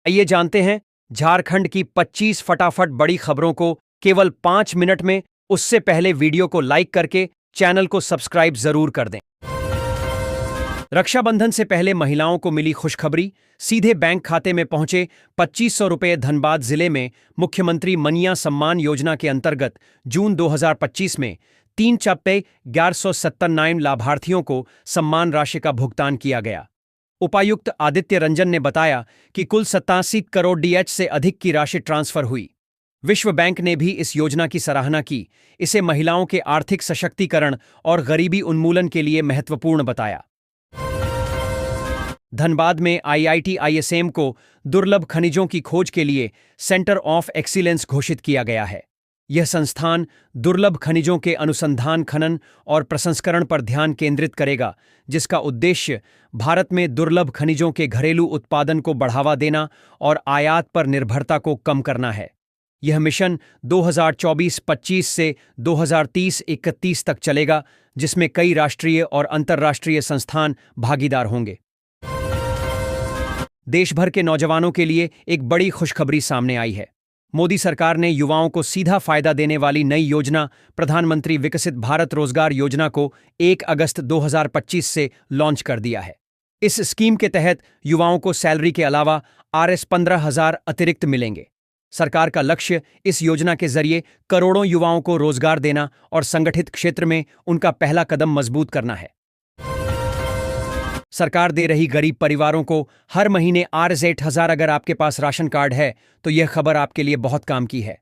आइए जानते हैं झारखंड की 25 फटाफट बड़ी खबरों को केवल 5 मिनट में। उससे पहले वीडियो को लाइक करके चैनल को सब्सक्राइब जरूर कर दें। रक्षाबंधन से पहले महिलाओं को मिली खुशखबरी। सीधे बैंक खाते में पहुंचे 2500 रुपये। धनबाद जिले में मुख्यमंत्री मनिया सम्मान योजना के अंतर्गत जून 2025 में 3 चप्पे 1197 लाभार्थियों को सम्मान राशि का भुगतान किया गया। उपायुक्त आदित्य रंजन ने बताया कि कुल 87 करोड़ डीएच से अधिक की राशि ट्रांसफर हुई। विश्व बैंक ने भी इस योजना की सराहना की। इसे महिलाओं के आर्थिक सशक्तिकरण और गरीबी उन्मूलन के लिए महत्वपूर्ण बताया। धनबाद में आईआईटी आईएसएम को दुर्लभ खनिजों की खोज के लिए सेंटर ऑफ एक्सीलेंस घोषित किया गया है। यह संस्थान दुर्लभ खनिजों के अनुसंधान, खनन और प्रसंस्करण पर ध्यान केंद्रित करेगा, जिसका उद्देश्य भारत में दुर्लभ खनिजों के घरेलू उत्पादन को बढ़ावा देना और आयात पर निर्भरता को कम करना है। यह मिशन 2024-25 से 2030-31 तक चलेगा, जिसमें कई राष्ट्रीय और अंतर्राष्ट्रीय संस्थान भागीदार होंगे। देश भर के नौजवानों के लिए एक बड़ी खुशखबरी सामने आई है। मोदी सरकार ने युवाओं को सीधा फायदा देने वाली नई योजना प्रधानमंत्री विकसित भारत रोजगार योजना को 1 अगस्त 2025 से लॉन्च कर दिया है। इस स्कीम के तहत युवाओं को सैलरी के अलावा Rs 15,000 अतिरिक्त मिलेंगे। सरकार का लक्ष्य इस योजना के जरिए करोड़ों युवाओं को रोजगार देना और संगठित क्षेत्र में उनका पहला कदम मजबूत करना है। सरकार दे रही गरीब परिवारों को हर महीने Rs 8,000। अगर आपके पास राशन कार्ड है तो यह खबर आपके लिए बहुत काम की है।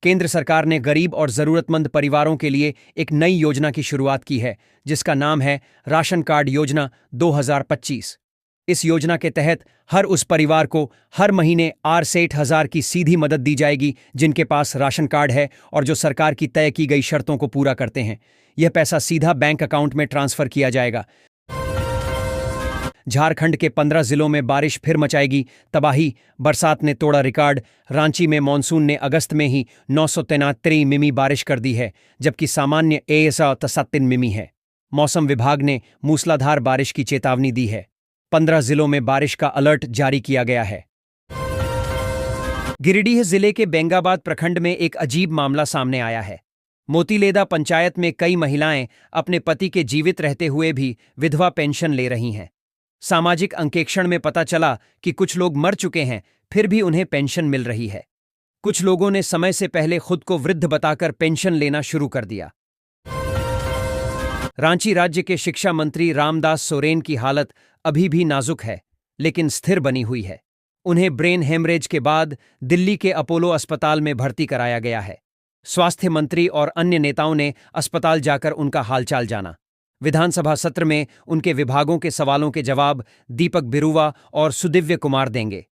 केंद्र सरकार ने गरीब और जरूरतमंद परिवारों के लिए एक नई योजना की शुरुआत की है, जिसका नाम है राशन कार्ड योजना 2025। इस योजना के तहत हर उस परिवार को हर महीने Rs 8,000 की सीधी मदद दी जाएगी जिनके पास राशन कार्ड है और जो सरकार की तय की गई शर्तों को पूरा करते हैं। यह पैसा सीधा बैंक अकाउंट में ट्रांसफर किया जाएगा। झारखंड के 15 जिलों में बारिश फिर मचाएगी तबाही। बरसात ने तोड़ा रिकॉर्ड। रांची में मानसून ने अगस्त में ही 993 मिमी बारिश कर दी है, जबकि सामान्य 137 मिमी है। मौसम विभाग ने मूसलाधार बारिश की चेतावनी दी है। 15 जिलों में बारिश का अलर्ट जारी किया गया है। गिरिडीह जिले के बेंगाबाद प्रखंड में एक अजीब मामला सामने आया है। मोतीलेदा पंचायत में कई महिलाएं अपने पति के जीवित रहते हुए भी विधवा पेंशन ले रही हैं। सामाजिक अंकेक्षण में पता चला कि कुछ लोग मर चुके हैं, फिर भी उन्हें पेंशन मिल रही है। कुछ लोगों ने समय से पहले खुद को वृद्ध बताकर पेंशन लेना शुरू कर दिया। रांची राज्य के शिक्षा मंत्री रामदास सोरेन की हालत अभी भी नाजुक है, लेकिन स्थिर बनी हुई है। उन्हें ब्रेन हेमरेज के बाद दिल्ली के अपोलो अस्पताल में भर्ती कराया गया है। स्वास्थ्य मंत्री और अन्य नेताओं ने अस्पताल जाकर उनका हालचाल जाना। विधानसभा सत्र में उनके विभागों के सवालों के जवाब दीपक बिरुवा और सुदिव्य कुमार देंगे।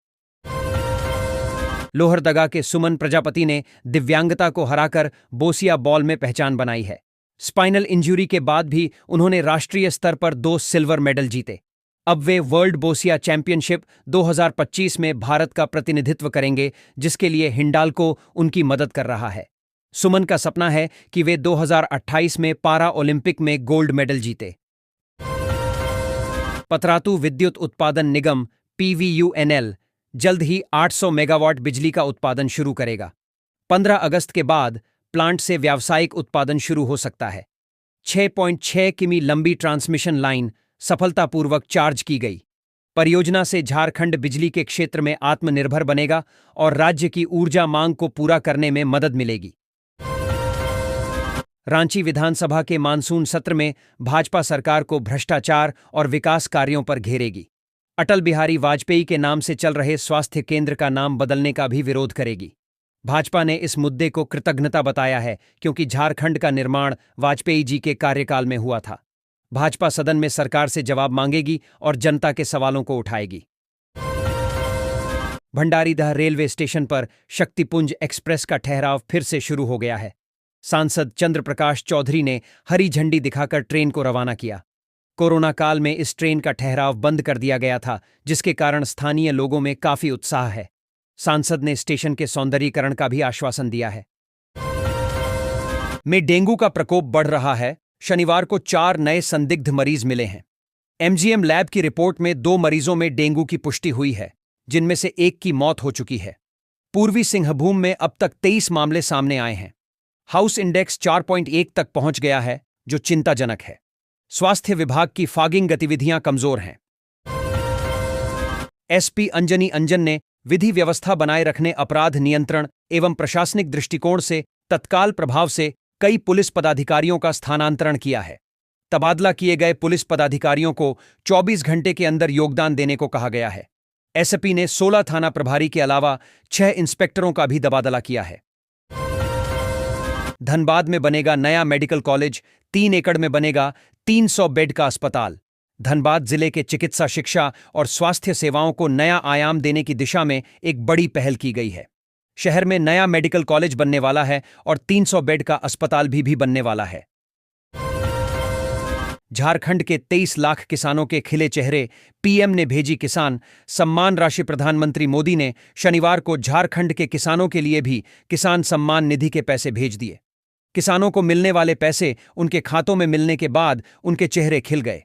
लोहरदगा के सुमन प्रजापति ने दिव्यांगता को हराकर बोसिया बॉल में पहचान बनाई है। स्पाइनल इंजरी के बाद भी उन्होंने राष्ट्रीय स्तर पर 2 सिल्वर मेडल जीते। अब वे वर्ल्ड बोसिया चैंपियनशिप 2025 में भारत का प्रतिनिधित्व करेंगे, जिसके लिए हिंडाल्को उनकी मदद कर रहा है। सुमन का सपना है कि वे 2028 में पारा ओलंपिक में गोल्ड मेडल जीते। पतरातू विद्युत उत्पादन निगम PVUNL जल्द ही 800 मेगावाट बिजली का उत्पादन शुरू करेगा। 15 अगस्त के बाद प्लांट से व्यावसायिक उत्पादन शुरू हो सकता है। 6.6 किमी लंबी ट्रांसमिशन लाइन सफलतापूर्वक चार्ज की गई। परियोजना से झारखंड बिजली के क्षेत्र में आत्मनिर्भर बनेगा और राज्य की ऊर्जा मांग को पूरा करने में मदद मिलेगी। रांची विधानसभा के मानसून सत्र में भाजपा सरकार को भ्रष्टाचार और विकास कार्यों पर घेरेगी। अटल बिहारी वाजपेयी के नाम से चल रहे स्वास्थ्य केंद्र का नाम बदलने का भी विरोध करेगी। भाजपा ने इस मुद्दे को कृतज्ञता बताया है, क्योंकि झारखंड का निर्माण वाजपेयी जी के कार्यकाल में हुआ था। भाजपा सदन में सरकार से जवाब मांगेगी और जनता के सवालों को उठाएगी। भंडारीदह रेलवे स्टेशन पर शक्तिपुंज एक्सप्रेस का ठहराव फिर से शुरू हो गया है। सांसद चंद्र प्रकाश चौधरी ने हरी झंडी दिखाकर ट्रेन को रवाना किया। कोरोना काल में इस ट्रेन का ठहराव बंद कर दिया गया था, जिसके कारण स्थानीय लोगों में काफी उत्साह है। सांसद ने स्टेशन के सौंदर्यीकरण का भी आश्वासन दिया है। में डेंगू का प्रकोप बढ़ रहा है। शनिवार को 4 नए संदिग्ध मरीज मिले हैं। MGM लैब की रिपोर्ट में 2 मरीजों में डेंगू की पुष्टि हुई है। जिनमें से एक की मौत हो चुकी है। पूर्वी सिंहभूम में अब तक 23 मामले सामने आए हैं। हाउस इंडेक्स 4.1 तक पहुंच गया है, जो चिंताजनक है। स्वास्थ्य विभाग की फॉगिंग गतिविधियां कमजोर हैं। एसपी अंजनी अंजन ने विधि व्यवस्था बनाए रखने, अपराध नियंत्रण एवं प्रशासनिक दृष्टिकोण से तत्काल प्रभाव से कई पुलिस पदाधिकारियों का स्थानांतरण किया है। तबादला किए गए पुलिस पदाधिकारियों को 24 घंटे के अंदर योगदान देने को कहा गया है। एसपी ने 16 थाना प्रभारी के अलावा 6 इंस्पेक्टरों का भी तबादला किया है। धनबाद में बनेगा नया मेडिकल कॉलेज, 3 एकड़ में बनेगा 300 बेड का अस्पताल। धनबाद जिले के चिकित्सा शिक्षा और स्वास्थ्य सेवाओं को नया आयाम देने की दिशा में एक बड़ी पहल की गई है। शहर में नया मेडिकल कॉलेज बनने वाला है और 300 बेड का अस्पताल भी बनने वाला है। झारखंड के 23 लाख किसानों के खिले चेहरे, पीएम ने भेजी किसान सम्मान राशि। प्रधानमंत्री मोदी ने शनिवार को झारखंड के किसानों के लिए भी किसान सम्मान निधि के पैसे भेज दिए। किसानों को मिलने वाले पैसे उनके खातों में मिलने के बाद उनके चेहरे खिल गए।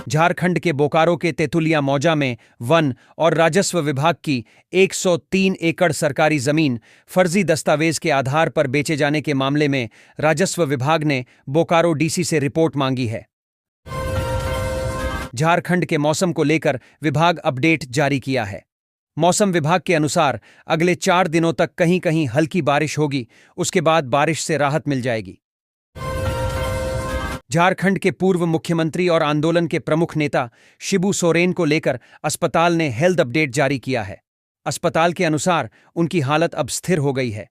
झारखंड के बोकारो के तेतुलिया मौजा में वन और राजस्व विभाग की 103 एकड़ सरकारी जमीन फर्जी दस्तावेज के आधार पर बेचे जाने के मामले में राजस्व विभाग ने बोकारो डीसी से रिपोर्ट मांगी है। झारखंड के मौसम को लेकर विभाग अपडेट जारी किया है। मौसम विभाग के अनुसार अगले 4 दिनों तक कहीं कहीं हल्की बारिश होगी, उसके बाद बारिश से राहत मिल जाएगी। झारखंड के पूर्व मुख्यमंत्री और आंदोलन के प्रमुख नेता शिबू सोरेन को लेकर अस्पताल ने हेल्थ अपडेट जारी किया है। अस्पताल के अनुसार उनकी हालत अब स्थिर हो गई है।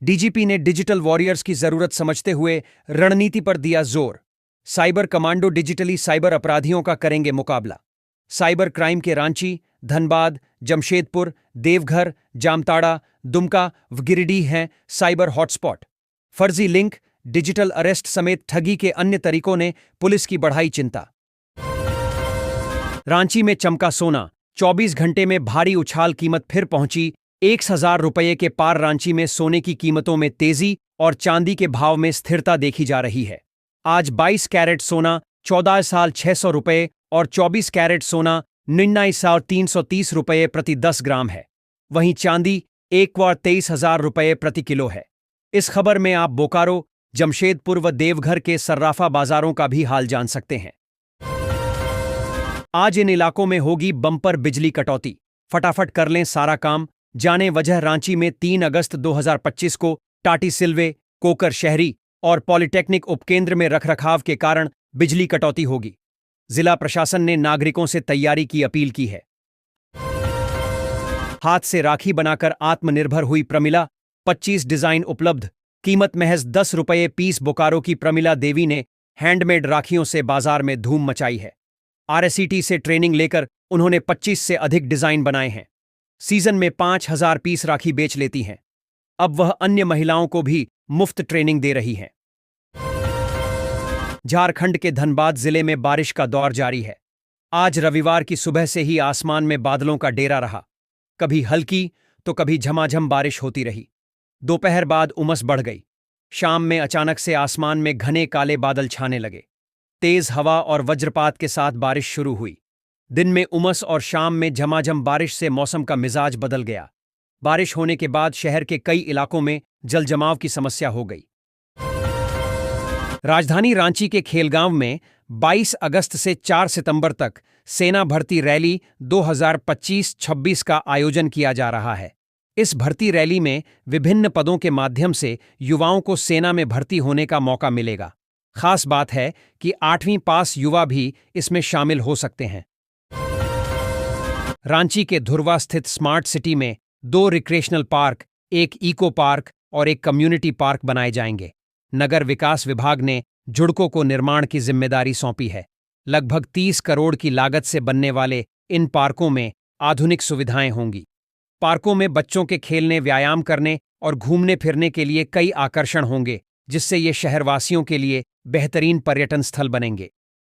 डीजीपी ने डिजिटल वॉरियर्स की जरूरत समझते हुए रणनीति पर दिया जोर। साइबर कमांडो डिजिटली साइबर अपराधियों का करेंगे मुकाबला। साइबर क्राइम के रांची, धनबाद, जमशेदपुर, देवघर, जामताड़ा, दुमका व गिरिडीह हैं साइबर हॉटस्पॉट। फर्जी लिंक, डिजिटल अरेस्ट समेत ठगी के अन्य तरीकों ने पुलिस की बढ़ाई चिंता। रांची में चमका सोना, 24 घंटे में भारी उछाल, कीमत फिर पहुंची 1000 रुपये के पार। रांची में सोने की कीमतों में तेजी और चांदी के भाव में स्थिरता देखी जा रही है। आज 22 कैरेट सोना 14,600 रुपये और 24 कैरेट सोना 99,330 रुपये प्रति 10 ग्राम है। वहीं चांदी 1,23,000 रुपये प्रति किलो है। इस खबर में आप बोकारो, जमशेदपुर व देवघर के सर्राफा बाजारों का भी हाल जान सकते हैं। आज इन इलाकों में होगी बम्पर बिजली कटौती। फटाफट कर लें सारा काम, जाने वजह। रांची में 3 अगस्त 2025 को टाटी सिल्वे, कोकर शहरी और पॉलिटेक्निक उपकेंद्र में रखरखाव के कारण बिजली कटौती होगी। जिला प्रशासन ने नागरिकों से तैयारी की अपील की है। हाथ से राखी बनाकर आत्मनिर्भर हुई प्रमिला, 25 डिजाइन उपलब्ध, कीमत महज 10 रुपये पीस। बोकारो की प्रमिला देवी ने हैंडमेड राखियों से बाजार में धूम मचाई है। आरएसईटी से ट्रेनिंग लेकर उन्होंने 25 से अधिक डिजाइन बनाए हैं। सीजन में 5000 पीस राखी बेच लेती हैं। अब वह अन्य महिलाओं को भी मुफ्त ट्रेनिंग दे रही हैं। झारखंड के धनबाद जिले में बारिश का दौर जारी है। आज रविवार की सुबह से ही आसमान में बादलों का डेरा रहा। कभी हल्की तो कभी झमाझम बारिश होती रही। दोपहर बाद उमस बढ़ गई। शाम में अचानक से आसमान में घने काले बादल छाने लगे। तेज हवा और वज्रपात के साथ बारिश शुरू हुई। दिन में उमस और शाम में झमाझम बारिश से मौसम का मिजाज बदल गया। बारिश होने के बाद शहर के कई इलाकों में जलजमाव की समस्या हो गई। राजधानी रांची के खेलगांव में 22 अगस्त से 4 सितंबर तक सेना भर्ती रैली 2025-26 का आयोजन किया जा रहा है। इस भर्ती रैली में विभिन्न पदों के माध्यम से युवाओं को सेना में भर्ती होने का मौका मिलेगा। खास बात है कि 8वीं पास युवा भी इसमें शामिल हो सकते हैं। रांची के धुर्वा स्थित स्मार्ट सिटी में 2 रिक्रेशनल पार्क, एक इको पार्क और एक कम्युनिटी पार्क बनाए जाएंगे। नगर विकास विभाग ने जुड़को को निर्माण की जिम्मेदारी सौंपी है। लगभग 30 करोड़ की लागत से बनने वाले इन पार्कों में आधुनिक सुविधाएं होंगी। पार्कों में बच्चों के खेलने, व्यायाम करने और घूमने फिरने के लिए कई आकर्षण होंगे, जिससे ये शहरवासियों के लिए बेहतरीन पर्यटन स्थल बनेंगे।